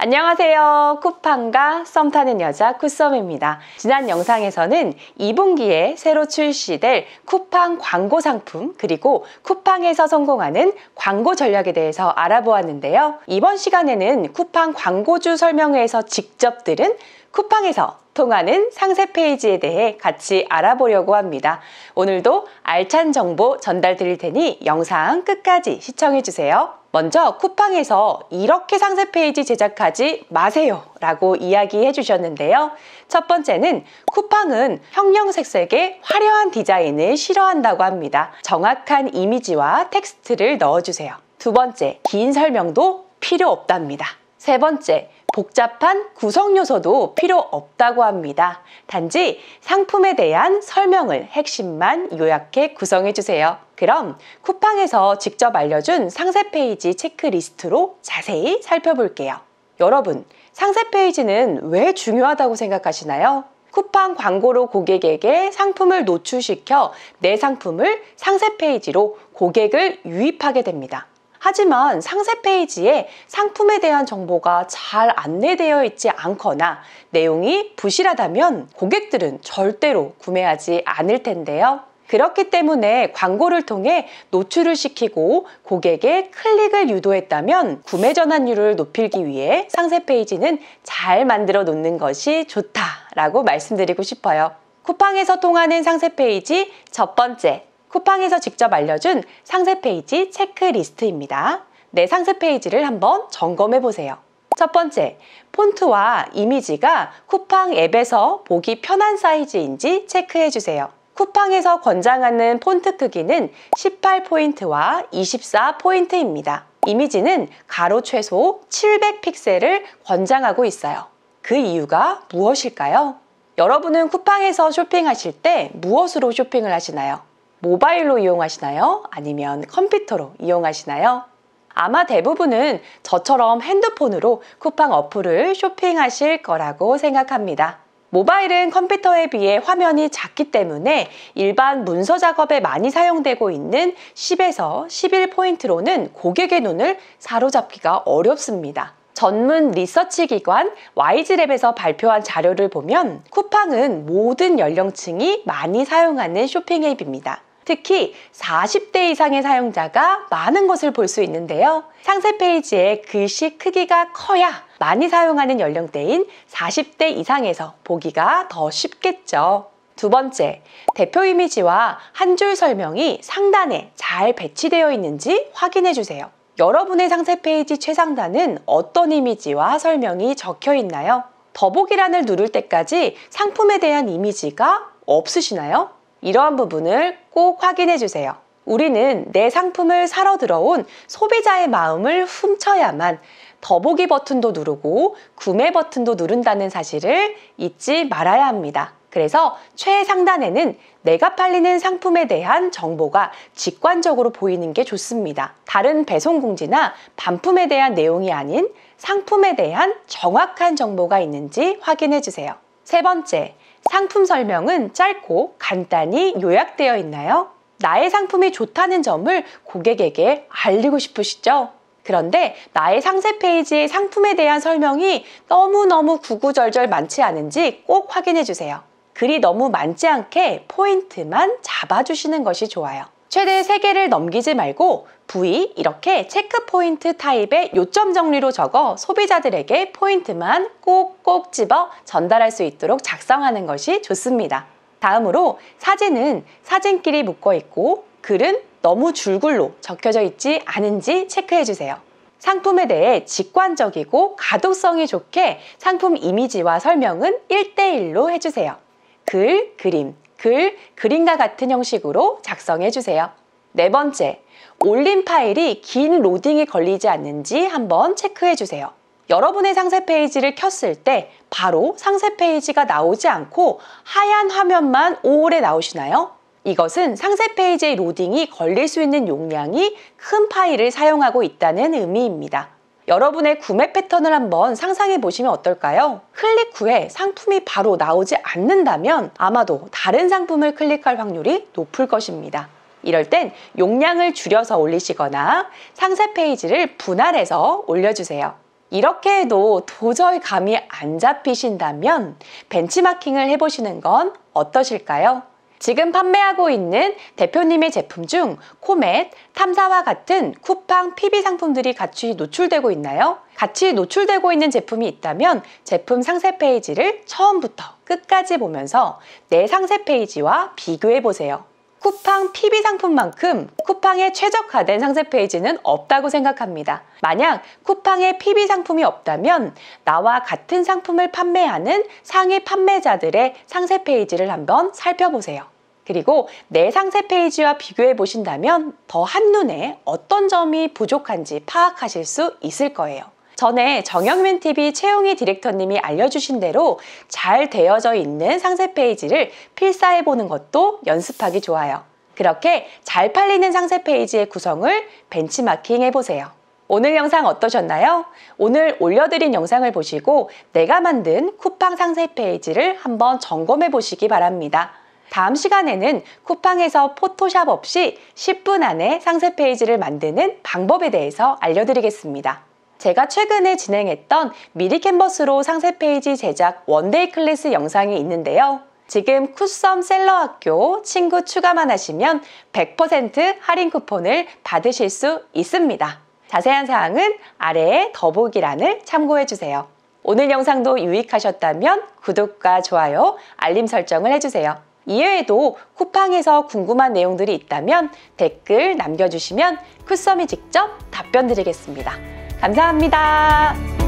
안녕하세요. 쿠팡과 썸 타는 여자 쿠썸입니다. 지난 영상에서는 2분기에 새로 출시될 쿠팡 광고 상품 그리고 쿠팡에서 성공하는 광고 전략에 대해서 알아보았는데요. 이번 시간에는 쿠팡 광고주 설명회에서 직접 들은 쿠팡에서 통하는 상세 페이지에 대해 같이 알아보려고 합니다. 오늘도 알찬 정보 전달 드릴 테니 영상 끝까지 시청해주세요. 먼저 쿠팡에서 이렇게 상세 페이지 제작하지 마세요 라고 이야기해 주셨는데요. 첫 번째는 쿠팡은 형형색색의 화려한 디자인을 싫어한다고 합니다. 정확한 이미지와 텍스트를 넣어주세요. 두 번째, 긴 설명도 필요 없답니다. 세 번째, 복잡한 구성 요소도 필요 없다고 합니다. 단지 상품에 대한 설명을 핵심만 요약해 구성해 주세요. 그럼 쿠팡에서 직접 알려준 상세 페이지 체크리스트로 자세히 살펴볼게요. 여러분, 상세 페이지는 왜 중요하다고 생각하시나요? 쿠팡 광고로 고객에게 상품을 노출시켜 내 상품을 상세 페이지로 고객을 유입하게 됩니다. 하지만 상세 페이지에 상품에 대한 정보가 잘 안내되어 있지 않거나 내용이 부실하다면 고객들은 절대로 구매하지 않을 텐데요. 그렇기 때문에 광고를 통해 노출을 시키고 고객의 클릭을 유도했다면 구매 전환율을 높이기 위해 상세 페이지는 잘 만들어 놓는 것이 좋다라고 말씀드리고 싶어요. 쿠팡에서 통하는 상세 페이지 첫 번째, 쿠팡에서 직접 알려준 상세 페이지 체크리스트입니다. 내 상세 페이지를 한번 점검해 보세요. 첫 번째, 폰트와 이미지가 쿠팡 앱에서 보기 편한 사이즈인지 체크해 주세요. 쿠팡에서 권장하는 폰트 크기는 18포인트와 24포인트입니다. 이미지는 가로 최소 700픽셀을 권장하고 있어요. 그 이유가 무엇일까요? 여러분은 쿠팡에서 쇼핑하실 때 무엇으로 쇼핑을 하시나요? 모바일로 이용하시나요? 아니면 컴퓨터로 이용하시나요? 아마 대부분은 저처럼 핸드폰으로 쿠팡 어플을 쇼핑하실 거라고 생각합니다. 모바일은 컴퓨터에 비해 화면이 작기 때문에 일반 문서 작업에 많이 사용되고 있는 10에서 11포인트로는 고객의 눈을 사로잡기가 어렵습니다. 전문 리서치 기관 YG랩에서 발표한 자료를 보면 쿠팡은 모든 연령층이 많이 사용하는 쇼핑 앱입니다. 특히 40대 이상의 사용자가 많은 것을 볼 수 있는데요. 상세 페이지에 글씨 크기가 커야 많이 사용하는 연령대인 40대 이상에서 보기가 더 쉽겠죠. 두 번째, 대표 이미지와 한 줄 설명이 상단에 잘 배치되어 있는지 확인해 주세요. 여러분의 상세 페이지 최상단은 어떤 이미지와 설명이 적혀 있나요? 더보기란을 누를 때까지 상품에 대한 이미지가 없으시나요? 이러한 부분을 꼭 확인해 주세요. 우리는 내 상품을 사러 들어온 소비자의 마음을 훔쳐야만 더보기 버튼도 누르고 구매 버튼도 누른다는 사실을 잊지 말아야 합니다. 그래서 최상단에는 내가 팔리는 상품에 대한 정보가 직관적으로 보이는 게 좋습니다. 다른 배송 공지나 반품에 대한 내용이 아닌 상품에 대한 정확한 정보가 있는지 확인해 주세요. 세 번째, 상품 설명은 짧고 간단히 요약되어 있나요? 나의 상품이 좋다는 점을 고객에게 알리고 싶으시죠? 그런데 나의 상세 페이지의 상품에 대한 설명이 너무너무 구구절절 많지 않은지 꼭 확인해 주세요. 글이 너무 많지 않게 포인트만 잡아주시는 것이 좋아요. 최대 3개를 넘기지 말고 V 이렇게 체크 포인트 타입의 요점 정리로 적어 소비자들에게 포인트만 꼭꼭 집어 전달할 수 있도록 작성하는 것이 좋습니다. 다음으로 사진은 사진끼리 묶어 있고 글은 너무 줄글로 적혀져 있지 않은지 체크해 주세요. 상품에 대해 직관적이고 가독성이 좋게 상품 이미지와 설명은 1:1로 해주세요. 글, 그림, 글, 그림과 같은 형식으로 작성해 주세요. 네 번째, 올린 파일이 긴 로딩이 걸리지 않는지 한번 체크해 주세요. 여러분의 상세 페이지를 켰을 때 바로 상세 페이지가 나오지 않고 하얀 화면만 오래 나오시나요? 이것은 상세 페이지의 로딩이 걸릴 수 있는 용량이 큰 파일을 사용하고 있다는 의미입니다. 여러분의 구매 패턴을 한번 상상해 보시면 어떨까요? 클릭 후에 상품이 바로 나오지 않는다면 아마도 다른 상품을 클릭할 확률이 높을 것입니다. 이럴 땐 용량을 줄여서 올리시거나 상세 페이지를 분할해서 올려주세요. 이렇게 해도 도저히 감이 안 잡히신다면 벤치마킹을 해보시는 건 어떠실까요? 지금 판매하고 있는 대표님의 제품 중 코멧, 탐사와 같은 쿠팡 PB 상품들이 같이 노출되고 있나요? 같이 노출되고 있는 제품이 있다면 제품 상세 페이지를 처음부터 끝까지 보면서 내 상세 페이지와 비교해 보세요. 쿠팡 PB 상품만큼 쿠팡에 최적화된 상세 페이지는 없다고 생각합니다. 만약 쿠팡에 PB 상품이 없다면 나와 같은 상품을 판매하는 상위 판매자들의 상세 페이지를 한번 살펴보세요. 그리고 내 상세 페이지와 비교해 보신다면 더 한눈에 어떤 점이 부족한지 파악하실 수 있을 거예요. 전에 정영민TV 최용희 디렉터님이 알려주신 대로 잘 되어져 있는 상세 페이지를 필사해 보는 것도 연습하기 좋아요. 그렇게 잘 팔리는 상세 페이지의 구성을 벤치마킹 해보세요. 오늘 영상 어떠셨나요? 오늘 올려드린 영상을 보시고 내가 만든 쿠팡 상세 페이지를 한번 점검해 보시기 바랍니다. 다음 시간에는 쿠팡에서 포토샵 없이 10분 안에 상세 페이지를 만드는 방법에 대해서 알려드리겠습니다. 제가 최근에 진행했던 미리 캔버스로 상세 페이지 제작 원데이 클래스 영상이 있는데요. 지금 쿠썸 셀러학교 친구 추가만 하시면 100% 할인 쿠폰을 받으실 수 있습니다. 자세한 사항은 아래의 더보기란을 참고해주세요. 오늘 영상도 유익하셨다면 구독과 좋아요, 알림 설정을 해주세요. 이외에도 쿠팡에서 궁금한 내용들이 있다면 댓글 남겨주시면 쿠썸이 직접 답변 드리겠습니다. 감사합니다.